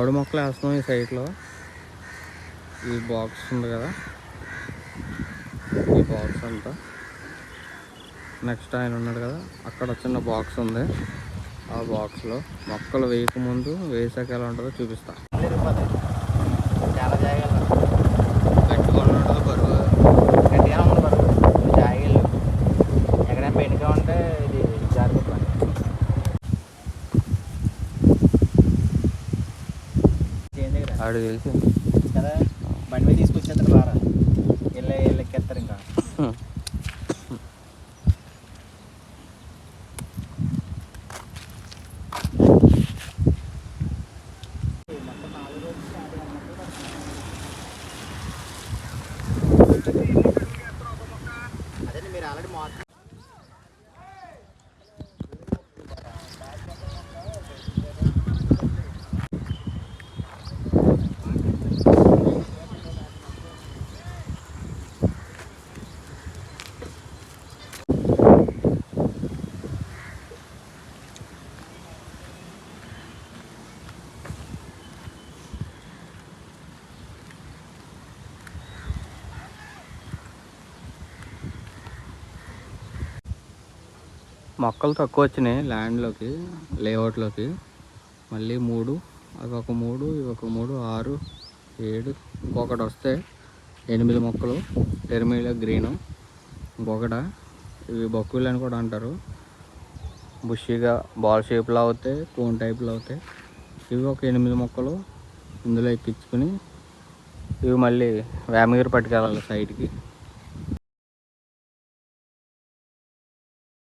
మామిడి మొక్కలు వేస్తున్నాం ఈ సైట్లో. ఈ బాక్స్ ఉంది కదా, ఈ బాక్స్ అంతా. నెక్స్ట్ ఆయన ఉన్నాడు కదా, అక్కడ చిన్న బాక్స్ ఉంది. ఆ బాక్స్లో మొక్కలు వేయకముందు వేసాక ఎలా ఉంటుందో చూపిస్తా. చాలా జాగ్రత్త గట్టిగా ఉండదు, బరువు గట్టిగా ఉంది బరువు. జాయిలు ఎక్కడైనా పెట్టుగా ఉంటే ఇది జాగ్రత్త. ఆడు తెలిసి కదా బండి మీద తీసుకొచ్చేస్తారు బాగా వెళ్ళి ఎక్కేస్తారు ఇంకా. అదే మీరు ఆల్రెడీ మార్క్ మొక్కలు తక్కువ వచ్చినాయి ల్యాండ్లోకి, లేఅవుట్లోకి. మళ్ళీ 3, అవి ఒక 3, ఇవి ఒక 3, 6, 7, ఇంకొకటి వస్తే 8 మొక్కలు. టెర్మిలో గ్రీను ఇంకొకట. ఇవి బొక్కులు అని కూడా అంటారు. బుషిగా బాల్ షేప్లో అవుతాయి, కోన్ టైప్లో అవుతాయి. ఇవి ఒక 8 మొక్కలు ఇందులో ఎక్కించుకుని ఇవి మళ్ళీ వేమగిరి పట్టుకెళ్ళాలి సైడ్కి.